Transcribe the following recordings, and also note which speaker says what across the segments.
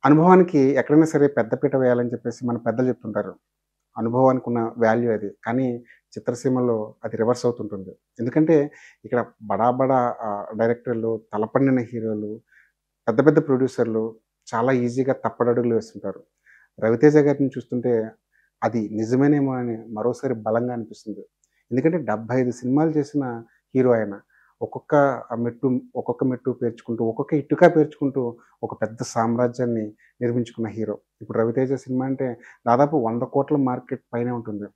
Speaker 1: అనుభవానికి ఎక్కడైనా సరే పెద్ద పీట వేయాలని చెప్పేసి మన పెద్దలు చెప్తుంటారు. అనుభవానికి ఉన్న వాల్యూ అది. కానీ చిత్రసీమలో అది రివర్స్ అవుతుంటుంది. ఎందుకంటే ఇక్కడ బడా బడా డైరెక్టర్లు, తలపండిన హీరోలు, పెద్ద పెద్ద ప్రొడ్యూసర్లు చాలా ఈజీగా తప్పటడుగులు వేస్తుంటారు. 'రవితేజ' గారిని చూస్తుంటే అది నిజమేనేమో అని మరోసారి బలంగా అనిపిస్తుంది. ఎందుకంటే 75 సినిమాలు చేసిన హీరో ఆయన. ఒక్కొక్క మెట్టు ఒక్కొక్క మెట్టు పేర్చుకుంటూ, ఒక్కొక్క ఇటుక పేర్చుకుంటూ ఒక పెద్ద సామ్రాజ్యాన్ని నిర్మించుకున్న హీరో. ఇప్పుడు 'రవితేజ' సినిమా అంటే దాదాపు 100,00,00,000 మార్కెట్ పైనే ఉంటుంది.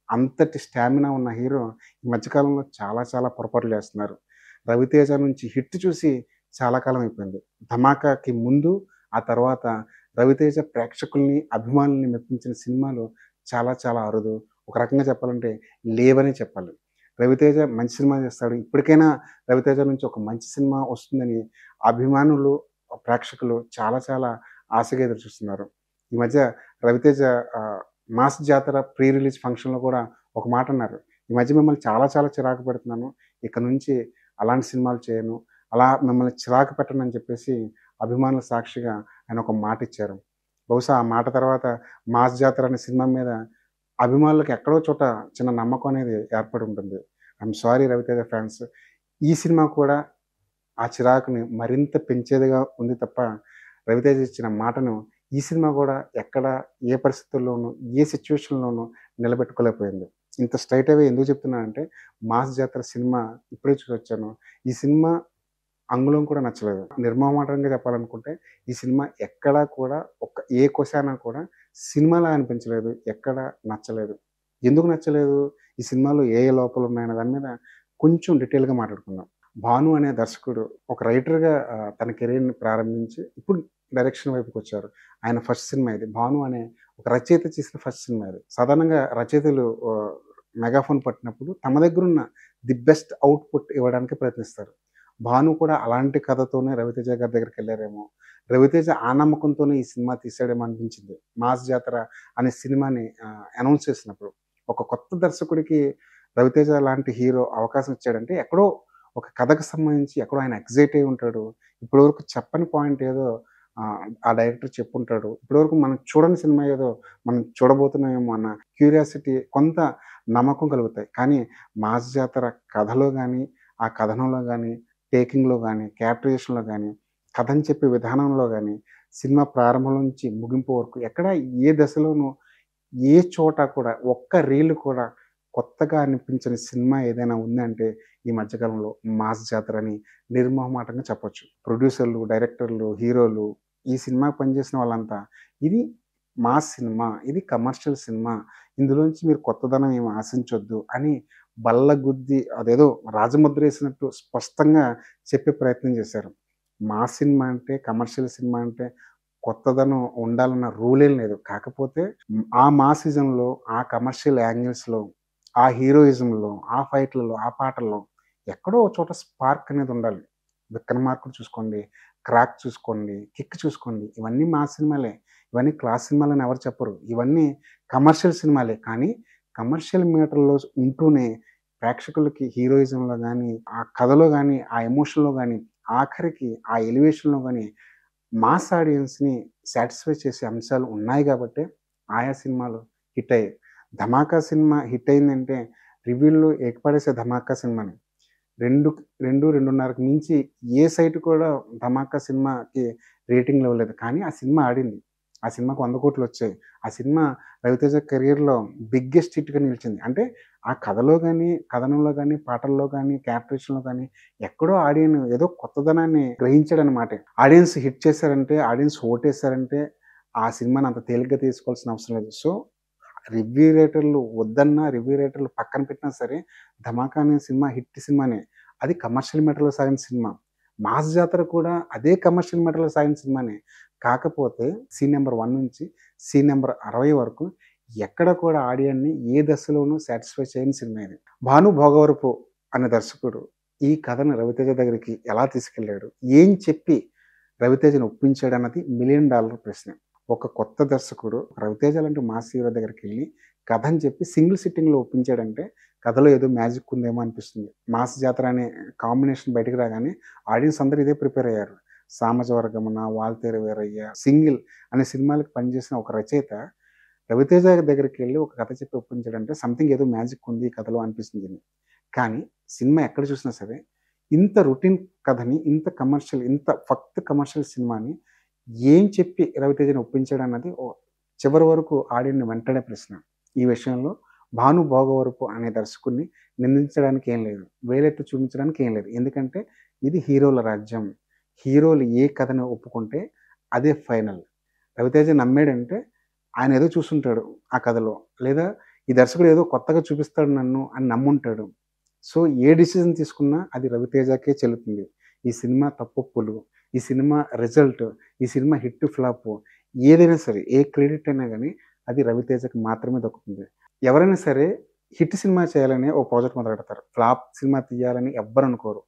Speaker 1: అంతటి స్టామినా ఉన్న హీరో ఈ మధ్య కాలంలో చాలా చాలా పొరపాట్లు చేస్తున్నారు. 'రవితేజ' నుంచి హిట్ చూసి చాలా కాలం అయిపోయింది. 'ధమాకా'కి ముందు, ఆ తర్వాత 'రవితేజ' ప్రేక్షకుల్ని, అభిమానుల్ని మెప్పించిన సినిమాలు చాలా చాలా అరుదు. ఒక రకంగా చెప్పాలంటే లేవనే చెప్పాలి. 'రవితేజ' మంచి సినిమా చేస్తాడు. ఇప్పటికైనా 'రవితేజ' నుంచి ఒక మంచి సినిమా వస్తుందని అభిమానులు, ప్రేక్షకులు చాలా చాలా ఆశగా ఎదురుచూస్తున్నారు. ఈ మధ్య 'రవితేజ' ఆహ్, 'మాస్ జాతర' ప్రీ రిలీజ్ ఫంక్షన్‌లో కూడా ఒక మాటన్నారు. "ఈ మధ్య మిమ్మల్ని చాలా చాలా చిరాకు పెడుతున్నాను. ఇక నుంచి అలాంటి సినిమాలు చేయను. అలా మిమ్మల్ని చిరాకు పెట్టనని" చెప్పేసి అభిమానుల సాక్షిగా ఆయన ఒక మాటిచ్చారు. బహుశా ఆ మాట తర్వాత 'మాస్ జాతర' అనే సినిమా మీద అభిమానులకి ఎక్కడో చోట చిన్న నమ్మకం అనేది ఏర్పడి ఉంటుంది. I'm sorry 'Ravi Teja' fans. ఈ సినిమా కూడా ఆ చిరాకుని మరింత పెంచేదిగా ఉంది తప్ప, 'రవితేజ' ఇచ్చిన మాటను ఈ సినిమా గూడా ఎక్కడ, ఏ పరిస్థితుల్లోనూ, ఏ సిట్యుయేషన్‌లోనూ నిలబెట్టుకోలేకపోయింది. ఇంత స్ట్రెయిట్ అవే ఎందుకు చెప్తున్నానంటే, 'మాస్ జాతర' సినిమా ఇప్పుడే చూసొచ్చాను. ఈ సినిమా అంగుళం కూడా నచ్చలేదు. నిర్మొహమాటంగా చెప్పాలనుకుంటే, ఈ సినిమా ఎక్కడా కూడా ఏ కొశాన కూడా సినిమాలా అనిపించలేదు. ఎక్కడ నచ్చలేదు. ఎందుకు నచ్చలేదు? ఈ సినిమాలో ఏ ఏ లోపాలున్నాయన్న దాని మీద కొంచెం డీటెయిల్‌గా మాట్లాడుకుందాం. 'భాను' అనే దర్శకుడు ఒక రైటర్‌గా తన కెరియర్‌ని ప్రారంభించి, ఇప్పుడు డైరెక్షన్ వైపుకొచ్చారు. ఆయన ఫస్ట్ సినిమా ఇది. 'భాను' అనే ఒక రచయిత చేసిన ఫస్ట్ సినిమా ఇది. సాధారణంగా రచయితలు మెగాఫోన్ పట్టినప్పుడు తమ దగ్గరున్న ది బెస్ట్ ఔట్‌పుట్ ఇవ్వడానికి ప్రయత్నిస్తారు. 'భాను' కూడా అలాంటి కథతోనే 'రవితేజ' గారి దగ్గరికెళ్లారేమో! 'రవితేజ' ఆ నమ్మకంతోనే ఈ సినిమా తీసాడేమో అనిపించింది. 'మాస్ జాతర' అనే సినిమాని అనౌన్స్ చేసినప్పుడు. ఒక కొత్త దర్శకుడికి 'రవితేజ' లాంటి హీరో అవకాశం ఇచ్చాడంటే ఎక్కడో ఒక కథకు సంబంధించి ఎక్కడో ఆయన ఎక్సైట్ అయ్యి ఉంటాడు. ఇప్పటివరకు చెప్పని పాయింట్ ఏదో ఆ డైరెక్టర్ చెప్పుంటాడు. ఇప్పటివరకు మనం చూడని సినిమా ఏదో మనం చూడబోతున్నామేమో అన్న క్యూరియాసిటీ, కొంత నమ్మకం కలుగుతాయి. కానీ 'మాస్ జాతర' కథలో గాని, ఆ కథనంలో గాని, టేకింగ్‌లో గాని, క్యారెక్టరైజేషన్‌లో గాని, కథను చెప్పే విధానంలో గాని, సినిమా ప్రారంభం నుంచి ముగింపు వరకు ఎక్కడ ఏ దశలోనూ, ఏ చోట కూడా ఒక్క రీల్ కూడా కొత్తగా అనిపించని సినిమా ఏదైనా ఉందంటే ఈ మధ్య కాలంలో 'మాస్ జాతర' అని నిర్మొహమాటంగా చెప్పొచ్చు. ప్రొడ్యూసర్‌లు, డైరెక్టర్లు, హీరోలు, ఈ సినిమాకి పనిచేసిన వాళ్ళంతా ఇది మాస్ సినిమా, ఇది కమర్షియల్ సినిమా, ఇందులోంచి మీరు కొత్తదనం ఏమి ఆశించొద్దు అని బల్లగుద్ది అదేదో రాజముద్రేసినట్టు స్పష్టంగా చెప్పే ప్రయత్నం చేశారు. మాస్ సినిమా అంటే, కమర్షియల్ సినిమా అంటే కొత్తదనం ఉండాలన్న రూలేం లేదు. కాకపోతే ఆ మాసిజంలో, ఆ కమర్షియల్ యాంగిల్స్‌లో, ఆ హీరోయిజంలో, ఆ ఫైట్‌లలో, ఆ పాటల్లో ఎక్కడో ఒక చోట స్పార్క్ అనేది ఉండాలి. 'విక్రమార్కుడు' చూసుకోండి, 'క్రాక్' చూసుకోండి, 'కిక్' చూసుకోండి. ఇవన్నీ మాస్ సినిమాలే. ఇవన్నీ క్లాస్ సినిమాలని ఎవరు చెప్పరు. ఇవన్నీ కమర్షియల్ సినిమాలే. కానీ కమర్షియల్ మీటర్‌లో ఉంటూనే ప్రేక్షకులకి హీరోయిజంలో గాని, ఆ కథలో గాని, ఆ ఎమోషన్‌లో గాని, ఆఖరికి ఆ ఎలివేషన్‌లో గాని మాస్ ఆడియన్స్‌ని సాటిస్ఫై చేసే అంశాలు ఉన్నాయి గాబట్టే ఆయా సినిమాలు హిట్ అయ్యాయి. 'ధమాకా' సినిమా హిట్ అయిందంటే రివ్యూల్లో ఏకిపడేసే 'ధమాకా' సినిమాని. 2, 2:30కి మించి ఏ సైట్ కూడా 'ధమాకా' సినిమాకి రేటింగ్‌లు ఇవ్వలేదు. కానీ ఆ సినిమా ఆడింది. ఆ సినిమాకి 100,00,00,000 వచ్చాయి. ఆ సినిమా 'రవితేజ' కెరియర్‌లో బిగ్గెస్ట్ హిట్‌గా నిలిచింది. అంటే ఆ కథలో గాని, కథనంలో గాని, పాటల్లో గాని, క్యారెక్టరేషన్‌లో గాని ఎక్కడో ఆడియన్ ఏదో కొత్తదనాన్ని గ్రహించాడనమాట. ఆడియన్స్ హిట్ చేశారంటే, ఆడియన్స్ ఓటేసారంటే ఆ సినిమాని అంత తేలిగ్గా తీసుకోవాల్సిన అవసరం లేదు. సో, రివ్యూ రేటర్లు వద్దన్నా, రివ్యూ రేటర్లు పక్కన పెట్టినా సరే 'ధమాకా' అనే సినిమా హిట్ సినిమానే. అది కమర్షియల్ మెటర్‌లో సాగిన సినిమా. 'మాస్ జాతర' కూడా అదే కమర్షియల్ మెటర్‌లో సాగిన సినిమానే. కాకపోతే సీన్ నంబర్ 1 నుంచి సీన్ నంబర్ 60 వరకు ఎక్కడ కూడా ఆడియన్‌ని ఏ దశలోనూ సాటిస్ఫై చేయని సినిమా ఇది. 'భాను భోగవరపు' అనే దర్శకుడు ఈ కథను 'రవితేజ' దగ్గరికి ఎలా తీసుకెళ్ళాడు? ఏం చెప్పి 'రవితేజ'ని ఒప్పించాడన్నది $1,000,000 ప్రశ్న. ఒక కొత్త దర్శకుడు 'రవితేజ' లాంటి మాస్ హీరో దగ్గరికెళ్ళి కథని చెప్పి సింగిల్ సిట్టింగ్‌లో ఒప్పించాడంటే కథలో ఏదో మ్యాజిక్ ఉందేమో అనిపిస్తుంది. 'మాస్ జాతర' అనే కాంబినేషన్ బయటికి రాగానే ఆడియన్స్ అందరూ ఇదే ప్రిపేర్ అయ్యారు. సామజవర్గమున, వాల్తేరు వీరయ్య, సింగిల్ అనే సినిమాలకు పనిచేసిన ఒక రచయిత రవితేజ దగ్గరికెళ్ళి ఒక కథ చెప్పి ఒప్పించాడంటే సంథింగ్ ఏదో మ్యాజిక్ ఉంది ఈ కథలో అనిపిస్తుంది. కానీ సినిమా ఎక్కడ చూసినా సరే ఇంత రొటీన్ కథని, ఇంత కమర్షియల్, ఇంత ఫక్త్ కమర్షియల్ సినిమాని ఏం చెప్పి రవితేజని ఒప్పించాడన్నది చివరి వరకు ఆడియన్‌ని వెంటాడే ప్రశ్న. ఈ విషయంలో భాను భోగవరపు అనే దర్శకుడిని నిందించడానికి ఏం లేదు. వేలెత్తి చూపించడానికి ఏం లేదు. ఎందుకంటే ఇది హీరోల రాజ్యం. హీరోలు ఏ కథని ఒప్పుకుంటే అదే ఫైనల్. రవితేజ నమ్మాడంటే ఆయన ఏదో చూసుంటాడు ఆ కథలో. లేదా ఈ దర్శకుడు ఏదో కొత్తగా చూపిస్తాడు నన్ను అని నమ్ముంటాడు. సో, ఏ డిసిజన్ తీసుకున్నా అది రవితేజకే చెల్లుతుంది. ఈ సినిమా తప్పొప్పులు, ఈ సినిమా రిజల్ట్, ఈ సినిమా హిట్, ఫ్లాపు ఏదైనా సరే, ఏ క్రెడిట్ అయినా గాని అది రవితేజకి మాత్రమే దక్కుతుంది. ఎవరైనా సరే హిట్ సినిమా చేయాలని ఓ ప్రాజెక్ట్ మొదలెడతారు. ఫ్లాప్ సినిమా తీయాలని ఎవ్వరు అనుకోరు.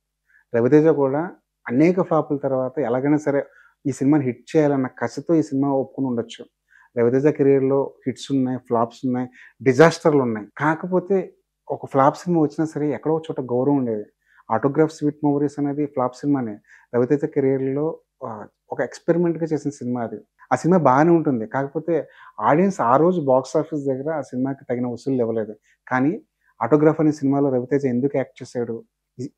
Speaker 1: రవితేజ కూడా అనేక ఫ్లాపుల తర్వాత ఎలాగైనా సరే ఈ సినిమాని హిట్ చేయాలన్న కసితో ఈ సినిమా ఒప్పుకొని ఉండొచ్చు. రవితేజ కెరియర్‌లో హిట్స్ ఉన్నాయి, ఫ్లాప్స్ ఉన్నాయి, డిజాస్టర్‌లున్నాయి. కాకపోతే ఒక ఫ్లాప్ సినిమా వచ్చినా సరే ఎక్కడో ఒక చోట గౌరవం ఉండేది. 'ఆటోగ్రాఫ్ స్వీట్ మెమోరీస్' అనేది ఫ్లాప్ సినిమానే. రవితేజ కెరియర్‌లో ఒక ఎక్స్‌పెరిమెంట్‌గా చేసిన సినిమా అది. ఆ సినిమా బాగానే ఉంటుంది. కాకపోతే ఆడియన్స్ ఆ రోజు బాక్స్ ఆఫీస్ దగ్గర ఆ సినిమాకి తగిన వసూళ్లు ఇవ్వలేదు. కానీ 'ఆటోగ్రాఫ్' అనే సినిమాలో రవితేజ ఎందుకు యాక్ట్ చేశాడు?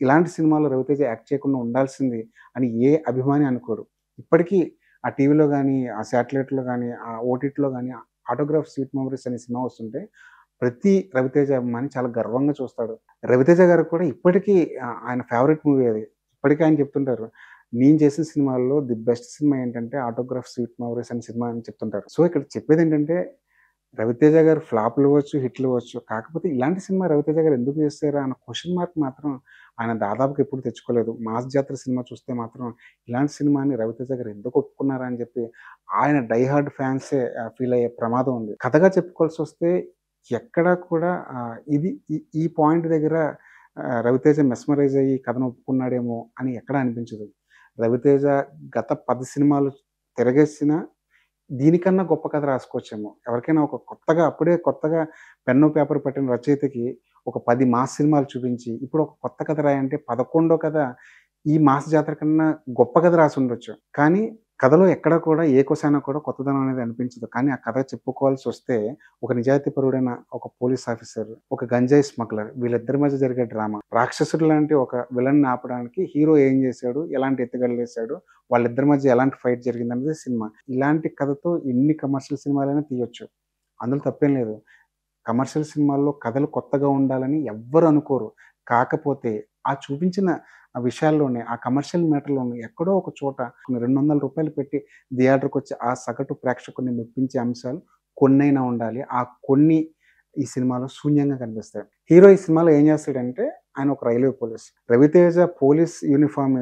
Speaker 1: ఇలాంటి సినిమాలో రవితేజ యాక్ట్ చేయకుండా ఉండాల్సింది అని ఏ అభిమాని అనుకోడు. ఇప్పటికీ ఆ టీవీలో గాని, ఆ శాటిలైట్‌లో గాని, ఆ ఓటీటీలో గాని 'ఆటోగ్రాఫ్ స్వీట్ మెమోరీస్' అనే సినిమా వస్తుంటే ప్రతి రవితేజ అభిమాని చాలా గర్వంగా చూస్తాడు. రవితేజ గారికి కూడా ఇప్పటికీ ఆయన ఫేవరెట్ మూవీ అది. ఇప్పటికీ ఆయన చెప్తుంటారు. నేను చేసిన సినిమాల్లో ది బెస్ట్ సినిమా ఏంటంటే 'ఆటోగ్రాఫ్ స్వీట్ మెమోరీస్' అనే సినిమా అని చెప్తుంటారు. సో, ఇక్కడ చెప్పేదేంటంటే రవితేజ గారు ఫ్లాప్‌లు ఇవ్వచ్చు, హిట్‌లు ఇవ్వచ్చు. కాకపోతే ఇలాంటి సినిమా రవితేజ గారు ఎందుకు చేశారా అన్న క్వెషన్ మార్క్ మాత్రం ఆయన దాదాపుగా ఎప్పుడు తెచ్చుకోలేదు. 'మాస్ జాతర' సినిమా చూస్తే మాత్రం ఇలాంటి సినిమాని రవితేజ గారు ఎందుకు ఒప్పుకున్నారా అని చెప్పి ఆయన డై హార్డ్ ఫ్యాన్సే ఫీల్ అయ్యే ప్రమాదం ఉంది. కథగా చెప్పుకోవాల్సొస్తే ఎక్కడా కూడా ఇది ఈ పాయింట్ దగ్గర రవితేజ మెస్మరైజ్ అయ్యి కథను ఒప్పుకున్నాడేమో అని ఎక్కడా అనిపించదు. రవితేజ గత 10 సినిమాలు తిరగేసినా దీనికన్నా గొప్ప కథ రాసుకోవచ్చేమో. ఎవరికైనా ఒక అప్పుడే కొత్తగా పెన్ను, పేపర్ పట్టిన రచయితకి ఒక 10 మాస్ సినిమాలు చూపించి, ఇప్పుడు ఒక కొత్త కథ రాయంటే 11 కథ ఈ మాస్ జాతర కన్నా గొప్ప కథ రాసుండొచ్చు. కానీ కథలో ఎక్కడ కూడా ఏ కొసైనా కూడా కొత్తదనం అనేది అనిపించదు. కానీ ఆ కథ చెప్పుకోవాల్సొస్తే ఒక నిజాయితీపరుడైన ఒక పోలీస్ ఆఫీసర్, ఒక గంజాయి స్మగ్లర్ వీళ్ళిద్దరి మధ్య జరిగే డ్రామా. రాక్షసుడు లాంటి ఒక విలన్‌ని ఆపడానికి హీరో ఏం చేశాడు? ఎలాంటి ఎత్తుగడలేసాడు? వాళ్ళిద్దరి మధ్య ఎలాంటి ఫైట్ జరిగిందనేది సినిమా. ఇలాంటి కథతో ఎన్ని కమర్షియల్ సినిమాలైనా తీయొచ్చు. అందులో తప్పేం లేదు. కమర్షియల్ సినిమాల్లో కథలు కొత్తగా ఉండాలని ఎవ్వరు అనుకోరు. కాకపోతే ఆ చూపించిన ఆ విషయాల్లోనే, ఆ కమర్షియల్ మ్యాటర్‌లోనే ఎక్కడో ఒక చోట కొన్ని రూ. 200 పెట్టి థియేటర్‌కొచ్చే ఆ సగటు ప్రేక్షకుడిని మెప్పించే అంశాలు కొన్నైనా ఉండాలి. ఆ కొన్ని ఈ సినిమాలో శూన్యంగా కనిపిస్తాయి. హీరో ఈ సినిమాలో ఏం చేస్తాడంటే ఆయన ఒక railway police. Ravi Teja police uniform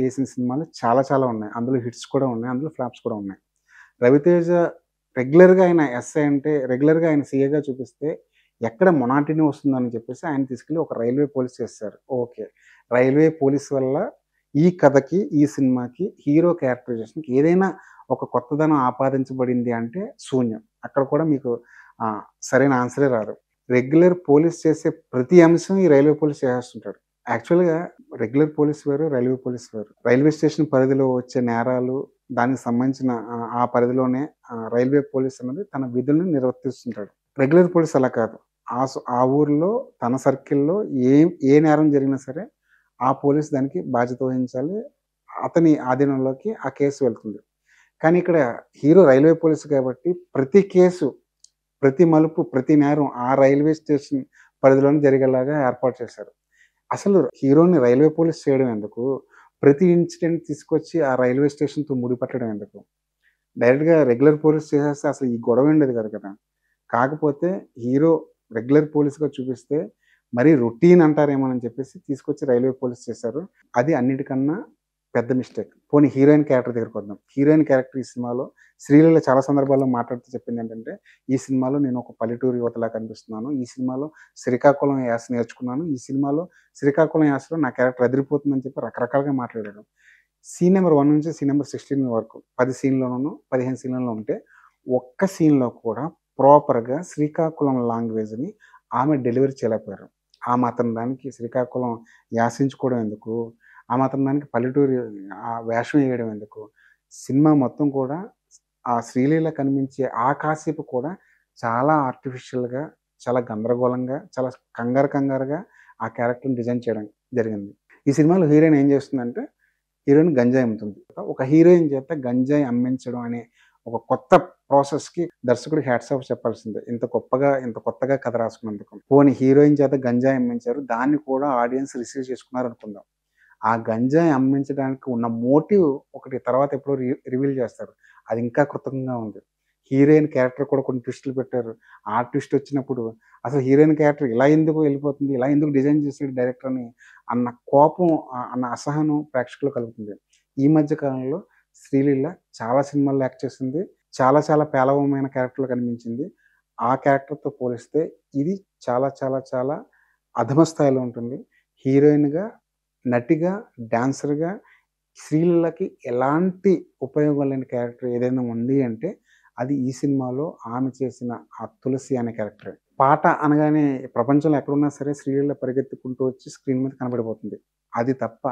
Speaker 1: ఏసిన సినిమాలు చాలా చాలా ఉన్నాయి. అందులో హిట్స్ కూడా ఉన్నాయి. అందులో ఫ్లాప్స్ కూడా ఉన్నాయి. రవితేజ రెగ్యులర్‌గా ఆయన ఎస్ఐ అంటే రెగ్యులర్‌గా ఆయన సీఏగా చూపిస్తే ఎక్కడ మొనాటినీ వస్తుందని చెప్పేసి ఆయన తీసుకెళ్ళి ఒక రైల్వే పోలీస్ చేసేసారు. ఓకే. రైల్వే పోలీస్ వల్ల ఈ కథకి, ఈ సినిమాకి, హీరో క్యారెక్టరైజేషన్‌కి ఏదైనా ఒక కొత్తదనం ఆపాదించబడింది అంటే శూన్యం. అక్కడ కూడా మీకు సరైన ఆన్సరే రాదు. రెగ్యులర్ పోలీస్ చేసే ప్రతి అంశం ఈ రైల్వే పోలీస్ చేసేస్తుంటాడు. యాక్చువల్‌గా రెగ్యులర్ పోలీస్ వేరు, రైల్వే పోలీస్ వేరు. రైల్వే స్టేషన్ పరిధిలో వచ్చే నేరాలు, దానికి సంబంధించిన ఆ పరిధిలోనే రైల్వే పోలీస్ అన్నది తన విధులను నిర్వర్తిస్తుంటాడు. రెగ్యులర్ పోలీస్ అలా కాదు. ఆ ఊర్లో తన సర్కిల్‌లో ఏ నేరం జరిగినా సరే, ఆ పోలీస్ దానికి బాధ్యత వహించాలి. అతని ఆధీనంలోకి ఆ కేసు వెళ్తుంది. కానీ ఇక్కడ హీరో రైల్వే పోలీస్ కాబట్టి ప్రతి కేసు, ప్రతి మలుపు, ప్రతి నేరం ఆ రైల్వే స్టేషన్ పరిధిలోనే జరిగేలాగా ఏర్పాటు చేశారు. అసలు హీరోని రైల్వే పోలీస్ చేయడం ఎందుకు? ప్రతి ఇన్సిడెంట్ తీసుకొచ్చి ఆ రైల్వే స్టేషన్‌తో ముడిపెట్టడం ఎందుకు? డైరెక్ట్‌గా రెగ్యులర్ పోలీస్ చేసేస్తే అసలు ఈ గొడవ ఉండేది కాదు కదా! కాకపోతే హీరో రెగ్యులర్ పోలీస్‌గా చూపిస్తే మరీ రొటీన్ అంటారేమోనని చెప్పేసి తీసుకొచ్చి రైల్వే పోలీస్ చేశారు. అది అన్నిటికన్నా పెద్ద మిస్టేక్. పోనీ హీరోయిన్ క్యారెక్టర్ దగ్గరికొద్దాం. హీరోయిన్ క్యారెక్టర్ ఈ సినిమాలో శ్రీలీల చాలా సందర్భాల్లో మాట్లాడుతూ చెప్పిందేంటంటే, "ఈ సినిమాలో నేను ఒక పల్లెటూరు యువతలా కనిపిస్తున్నాను. ఈ సినిమాలో శ్రీకాకుళం యాస నేర్చుకున్నాను. ఈ సినిమాలో శ్రీకాకుళం యాసలో నా క్యారెక్టర్ అదిరిపోతుందని" చెప్పి రకరకాలుగా మాట్లాడారు. సీన్ నంబర్ 1 నుంచి సీన్ నంబర్ 16 వరకు 10 సీన్‌లోనూ, 15 సీన్‌లలో ఉంటే, ఒక్క సీన్‌లో కూడా ప్రాపర్‌గా శ్రీకాకుళం లాంగ్వేజ్‌ని ఆమె డెలివరీ చేయలేకపోయారు. ఆ మాత్రం దానికి శ్రీకాకుళం యాసించుకోవడం ఎందుకు? ఆ మాత్రం దానికి పల్లెటూరి ఆ వేషం వేయడం ఎందుకు? సినిమా మొత్తం కూడా ఆ శ్రీలీల కనిపించే ఆ కాసేపు కూడా చాలా ఆర్టిఫిషియల్‌గా, చాలా గందరగోళంగా, చాలా కంగారు కంగారుగా ఆ క్యారెక్టర్‌ని డిజైన్ చేయడం జరిగింది. ఈ సినిమాలో హీరోయిన్ ఏం చేస్తుందంటే, హీరోయిన్ గంజాయి అమ్ముతుంది. ఒక హీరోయిన్ చేత గంజాయి అమ్మించడం అనే ఒక కొత్త ప్రాసెస్‌కి దర్శకుడికి హ్యాట్స్ ఆఫ్ చెప్పాల్సిందే. ఇంత గొప్పగా, ఇంత కొత్తగా కథ రాసుకున్నందుకు. పోనీ హీరోయిన్ చేత గంజాయి అమ్మించారు. దాన్ని కూడా ఆడియన్స్ రిసీవ్ చేసుకున్నారనుకుందాం. ఆ గంజాయి అమ్మించడానికి ఉన్న మోటివ్ ఒకటి తర్వాత ఎప్పుడో రివీల్ చేస్తారు. అది ఇంకా కృతజ్ఞంగా ఉంది. హీరోయిన్ క్యారెక్టర్ కూడా కొన్ని ట్విస్టులు పెట్టారు. ఆ ట్విస్ట్ వచ్చినప్పుడు అసలు హీరోయిన్ క్యారెక్టర్ ఇలా ఎందుకు వెళ్ళిపోతుంది? ఇలా ఎందుకు డిజైన్ చేసాడు డైరెక్టర్ అని అన్న కోపం అన్న అసహనం ప్రేక్షకుల్లో కలుగుతుంది. ఈ మధ్య కాలంలో శ్రీలీల చాలా సినిమాల్లో యాక్ట్ చేసింది. చాలా చాలా పేలవమైన క్యారెక్టర్‌లో కనిపించింది. ఆ క్యారెక్టర్‌తో పోలిస్తే ఇది చాలా చాలా చాలా అధమ స్థాయిలో ఉంటుంది. హీరోయిన్‌గా, నటిగా, డాన్సర్‌గా శ్రీలీలకి ఎలాంటి ఉపయోగం లేని క్యారెక్టర్ ఏదైనా ఉంది అంటే, అది ఈ సినిమాలో ఆమె చేసిన ఆ 'తులసి' అనే క్యారెక్టరే. పాట అనగానే ప్రపంచంలో ఎక్కడున్నా సరే శ్రీలీల పరిగెత్తుకుంటూ వచ్చి స్క్రీన్ మీద కనబడిపోతుంది. అది తప్ప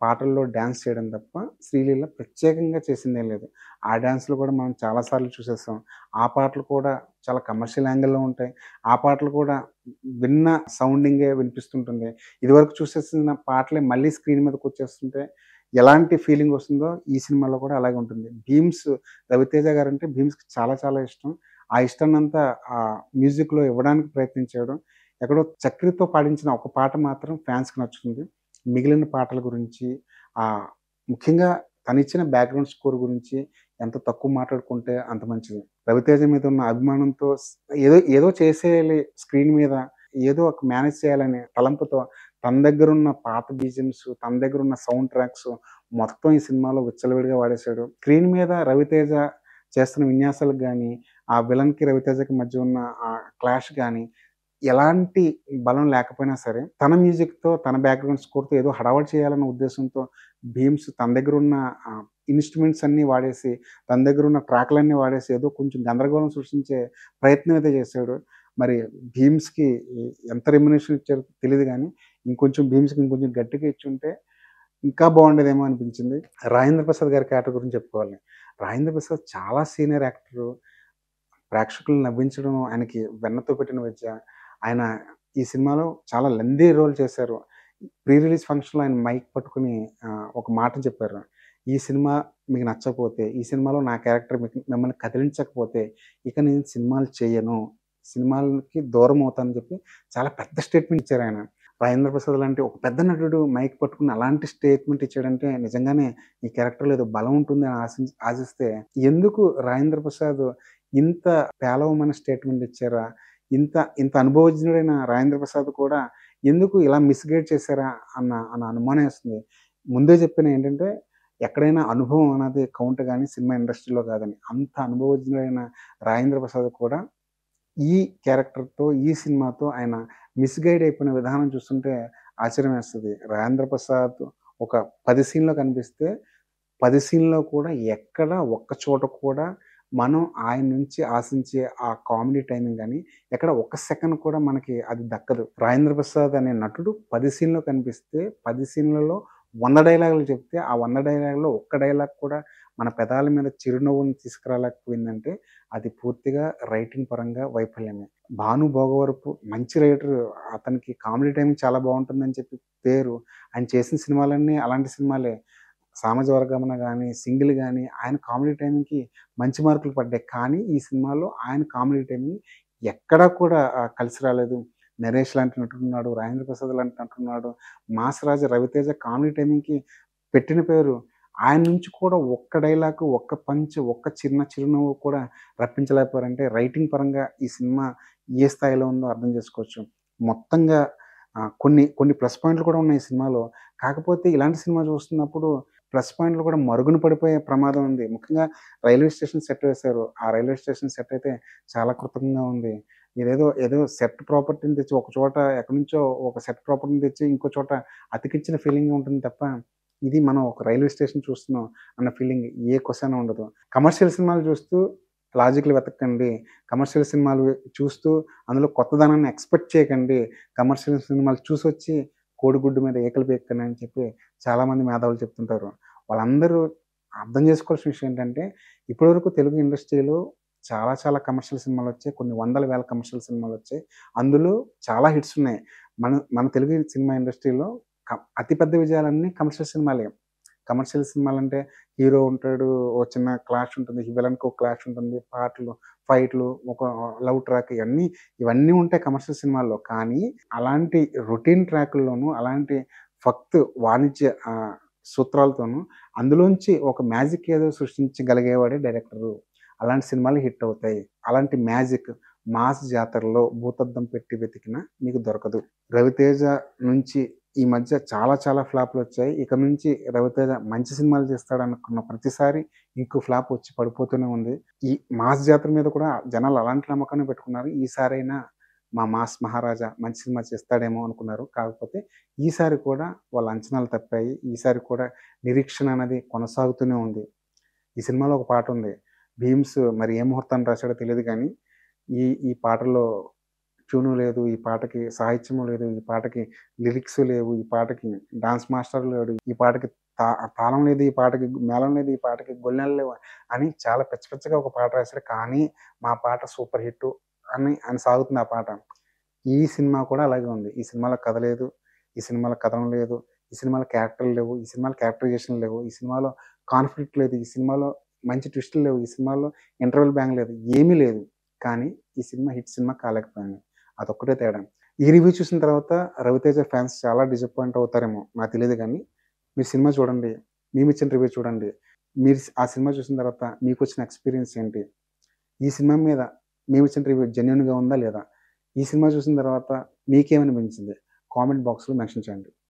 Speaker 1: పాటల్లో డాన్స్ చేయడం తప్ప శ్రీలీల ప్రత్యేకంగా చేసిందేం లేదు. ఆ డాన్స్‌లు కూడా మనం చాలా సార్లు చూసేసాం. ఆ పాటలు కూడా చాలా కమర్షియల్ యాంగిల్‌లో ఉంటాయి. ఆ పాటలు కూడా విన్న సౌండింగే వినిపిస్తుంటుంది. ఇదివరకు చూసేసిన పాటలే మళ్ళీ స్క్రీన్ మీదకొచ్చేస్తుంటే ఎలాంటి ఫీలింగొస్తుందో ఈ సినిమాలో కూడా అలాగే ఉంటుంది. 'భీమ్స్' రవితేజ గారంటే భీమ్స్‌కి చాలా చాలా ఇష్టం. ఆ ఇష్టాన్నంతా మ్యూజిక్‌లో ఇవ్వడానికి ప్రయత్నించాడు. ఎక్కడో 'చక్రితో' పాడించిన ఒక పాట మాత్రం ఫ్యాన్స్‌కి నచ్చుతుంది. మిగిలిన పాటల గురించి ఆహ్, ముఖ్యంగా తనిచ్చిన బ్యాక్‌గ్రౌండ్ స్కోర్ గురించి ఎంత తక్కువ మాట్లాడుకుంటే అంత మంచిది. రవితేజ మీద ఉన్న అభిమానంతో ఏదో ఏదో చేసేయాలి స్క్రీన్ మీద, ఏదో ఒక మేనేజ్ చేయాలనే తలంపుతో తన దగ్గరున్న పాత బీజీఎమ్స్, తన దగ్గరున్న సౌండ్ ట్రాక్స్ మొత్తం ఈ సినిమాలో విచ్చలవిడిగా వాడేశాడు. స్క్రీన్ మీద రవితేజ చేస్తున్న విన్యాసాలకు గాని, ఆ విలన్‌కి, రవితేజకి మధ్య ఉన్న ఆ క్లాష్ గాని, ఎలాంటి బలం లేకపోయినా సరే, తన మ్యూజిక్‌తో, తన బ్యాక్‌గ్రౌండ్ స్కోర్‌తో ఏదో హడావిడి చేయాలన్న ఉద్దేశంతో భీమ్స్ తన దగ్గరున్న ఇన్‌స్ట్రుమెంట్స్ అన్నీ వాడేసి, తన దగ్గరున్న ట్రాక్‌లన్నీ వాడేసి ఏదో కొంచెం గందరగోళం సృష్టించే ప్రయత్నం అయితే చేశాడు. మరి భీమ్స్‌కి ఎంత రెమ్యునరేషన్ ఇచ్చారో తెలీదు గానీ, ఇంకొంచెం భీమ్స్‌కి ఇంకొంచెం గట్టిగా ఇచ్చుంటే ఇంకా బావుండేదేమో అనిపించింది. రాజేంద్ర ప్రసాద్ గారి క్యారెక్టర్ గురించి చెప్పుకోవాలి. రాజేంద్ర ప్రసాద్ చాలా సీనియర్ యాక్టరు. ప్రేక్షకులను నవ్వించడం ఆయనకి వెన్నతో పెట్టిన విద్య. ఆయన ఈ సినిమాలో చాలా లెంథీ రోల్ చేశారు. ప్రీ రిలీజ్ ఫంక్షన్‌లో ఆయన మైక్ పట్టుకొని ఒక మాట చెప్పారు. "ఈ సినిమా మీకు నచ్చకపోతే, ఈ సినిమాలో నా క్యారెక్టర్ మిమ్మల్ని కదిలించకపోతే, ఇక నేను సినిమాలు చెయ్యను. సినిమాలకి దూరమవుతానని" చెప్పి చాలా పెద్ద స్టేట్‌మెంట్ ఇచ్చారాయన. రాజేంద్ర ప్రసాద్ లాంటి ఒక పెద్ద నటుడు మైక్ పట్టుకొని అలాంటి స్టేట్‌మెంట్ ఇచ్చాడంటే నిజంగానే ఈ క్యారెక్టర్‌లో ఏదో బలం ఉంటుందని ఆశిస్తే ఎందుకు రాజేంద్ర ప్రసాద్ ఇంత పేలవమైన స్టేట్‌మెంట్ ఇచ్చారా? ఇంత ఇంత అనుభవజ్ఞుడైన రాజేంద్ర ప్రసాద్ కూడా ఎందుకు ఇలా మిస్‌గైడ్ చేశారా అన్న అనుమానమేస్తుంది. ముందే చెప్పాను ఏంటంటే, ఎక్కడైనా అనుభవం అన్నది కౌంట్ గాని సినిమా ఇండస్ట్రీలో కాదని. అంత అనుభవజ్ఞుడైన రాజేంద్ర ప్రసాద్ కూడా ఈ క్యారెక్టర్‌తో, ఈ సినిమాతో ఆయన మిస్‌గైడ్ అయిపోయిన విధానం చూస్తుంటే ఆశ్చర్యమేస్తది. రాజేంద్ర ప్రసాద్ ఒక 10 సీన్‌లో కనిపిస్తే 10 సీన్‌లో కూడా ఎక్కడ ఒక్క చోట కూడా మనం ఆయన నుంచి ఆశించే ఆ కామెడీ టైమింగ్ గాని, ఎక్కడ ఒక్క సెకండ్ కూడా మనకి అది దక్కదు. రాజేంద్ర ప్రసాద్ అనే నటుడు 10 సీన్‌లో కనిపిస్తే 10 సీన్‌లలో 100 డైలాగులు చెప్తే, ఆ 100 డైలాగుల్లో ఒక్క డైలాగ్ కూడా మన పెదాల మీద చిరునవ్వుని తీసుకురాలేకపోయిందంటే, అది పూర్తిగా రైటింగ్ పరంగా వైఫల్యమే. భాను భోగవరపు మంచి రైటరు. అతనికి కామెడీ టైమింగ్ చాలా బావుంటుందని చెప్పి పేరు. ఆయన చేసిన సినిమాలన్నీ అలాంటి సినిమాలే. 'సామాజిక వర్గమన' గాని, 'సింగిల్' గాని ఆయన కామెడీ టైమింగ్‌కి మంచి మార్కులు పడ్డాయి. కానీ ఈ సినిమాలో ఆయన కామెడీ టైమింగ్ ఎక్కడా కూడా కలిసి రాలేదు. 'నరేష్' లాంటి నటుడున్నాడు. 'రాజేంద్ర ప్రసాద్' లాంటి నటుడున్నాడు. 'మాస్ రాజా' 'రవితేజ' కామెడీ టైమింగ్‌కి పెట్టిన పేరు. ఆయన నుంచి కూడా ఒక్క డైలాగు, ఒక్క పంచ్, ఒక్క చిన్న చిరునవ్వు కూడా రప్పించలేకపోయారంటే రైటింగ్ పరంగా ఈ సినిమా ఏ స్థాయిలో ఉందో అర్థం చేసుకోవచ్చు. మొత్తంగా కొన్ని కొన్ని ప్లస్ పాయింట్లు కూడా ఉన్నాయి ఈ సినిమాలో. కాకపోతే ఇలాంటి సినిమా చూస్తున్నప్పుడు ప్లస్ పాయింట్లు కూడా మరుగున పడిపోయే ప్రమాదం ఉంది. ముఖ్యంగా రైల్వే స్టేషన్ సెట్ వేశారు. ఆ రైల్వే స్టేషన్ సెట్ అయితే చాలా కృతజ్ఞంగా ఉంది. ఏదో సెట్ ప్రాపర్టీని తెచ్చి ఒక చోట ఎక్కడి నుంచో ఒక సెట్ ప్రాపర్టీని తెచ్చి ఇంకో చోట అతికించిన ఫీలింగ్ ఉంటుంది తప్ప, ఇది మనం ఒక రైల్వే స్టేషన్ చూస్తున్నాం అన్న ఫీలింగ్ ఏ కొసైనా ఉండదు. కమర్షియల్ సినిమాలు చూస్తూ లాజిక్‌లు వెతక్కండి. కమర్షియల్ సినిమాలు చూస్తూ అందులో కొత్తదనాన్ని ఎక్స్‌పెక్ట్ చేయకండి. కమర్షియల్ సినిమాలు చూసొచ్చి కోడిగుడ్డు మీద ఈకలు పీక్కనని చెప్పి చాలామంది మేధావులు చెప్తుంటారు. వాళ్ళందరూ అర్థం చేసుకోవాల్సిన విషయం ఏంటంటే, ఇప్పటివరకు తెలుగు ఇండస్ట్రీలో చాలా చాలా కమర్షియల్ సినిమాలొచ్చాయి. కొన్ని వందల, వేల కమర్షియల్ సినిమాలొచ్చాయి. అందులో చాలా హిట్స్ ఉన్నాయి. మన మన తెలుగు సినిమా ఇండస్ట్రీలో అతి పెద్ద విజయాలన్నీ కమర్షియల్ సినిమాలే. కమర్షియల్ సినిమాలంటే హీరో ఉంటాడు. ఓ చిన్న క్లాష్ ఉంటుంది. విలన్‌కి ఒక క్లాష్ ఉంటుంది. పాటలు, ఫైట్‌లు, ఒక లవ్ ట్రాక్ ఇవన్నీ ఉంటాయి కమర్షియల్ సినిమాల్లో. కానీ అలాంటి రొటీన్ ట్రాకుల్లోనూ, అలాంటి వాణిజ్య సూత్రాలతోనూ అందులోంచి ఒక మ్యాజిక్ ఏదో సృష్టించగలిగేవాడే డైరెక్టరు. అలాంటి సినిమాలు హిట్ అవుతాయి. అలాంటి మ్యాజిక్ మాస్ జాతరలో భూతద్దం పెట్టి వెతికినా మీకు దొరకదు. 'రవితేజ' నుంచి ఈ మధ్య చాలా చాలా ఫ్లాపులొచ్చాయి. ఇక నుంచి 'రవితేజ' మంచి సినిమాలు తీస్తాడనుకున్న ప్రతిసారి ఇంకో ఫ్లాప్ వచ్చి పడిపోతూనే ఉంది. ఈ మాస్ జాతర మీద కూడా జనాలు అలాంటి నమ్మకాన్ని పెట్టుకున్నారు. ఈసారైనా మా మాస్ మహారాజా మంచి సినిమా చేస్తాడేమో అనుకున్నారు. కాకపోతే ఈసారి కూడా వాళ్ళ అంచనాలు తప్పాయి. ఈసారి కూడా నిరీక్షణ అనేది కొనసాగుతూనే ఉంది. ఈ సినిమాలో ఒక పాటుంది. భీమ్స్ మరి ఏ ముహూర్తాన రాశాడో తెలీదు గానీ, ఈ ఈ పాటలో ట్యూను లేదు. ఈ పాటకి సాహిత్యము లేదు. ఈ పాటకి లిరిక్స్ లేవు. ఈ పాటకి డాన్స్ మాస్టర్ లేడు. ఈ పాటకి తా తాళం లేదు. ఈ పాటకి మేళం లేదు. ఈ పాటకి గొళ్ళెలు లేవు అని చాలా పిచ్చ పిచ్చగా ఒక పాట రాశాడు. కానీ మా పాట సూపర్ హిట్టు అని సాగుతుంది ఆ పాట. ఈ సినిమా కూడా అలాగే ఉంది. ఈ సినిమాలో కథ లేదు. ఈ సినిమాలో కథనం లేదు. ఈ సినిమాలో క్యారెక్టర్లు లేవు. ఈ సినిమాలో క్యారెక్టరైజేషన్ లేవు. ఈ సినిమాలో కాన్ఫ్లిక్ట్ లేదు. ఈ సినిమాలో మంచి ట్విస్టులు లేవు. ఈ సినిమాలో ఇంటర్వెల్ బ్యాంగ్ లేదు. ఏమీ లేదు. కానీ ఈ సినిమా హిట్ సినిమా కాలేకపోయింది. అదొక్కటే తేడా. ఈ రివ్యూ చూసిన తర్వాత 'రవితేజ' ఫ్యాన్స్ చాలా డిసప్పాయింట్ అవుతారేమో నాకు తెలీదు గానీ, మీరు సినిమా చూడండి. మేమిచ్చిన రివ్యూ చూడండి. మీరు ఆ సినిమా చూసిన తర్వాత మీకొచ్చిన ఎక్స్‌పీరియన్స్ ఏంటి? ఈ సినిమా మీద మేమిచ్చిన రివ్యూ జెన్యూన్‌గా ఉందా లేదా? ఈ సినిమా చూసిన తర్వాత మీకేమనిపించింది? కామెంట్ బాక్స్‌లో మెన్షన్ చేయండి.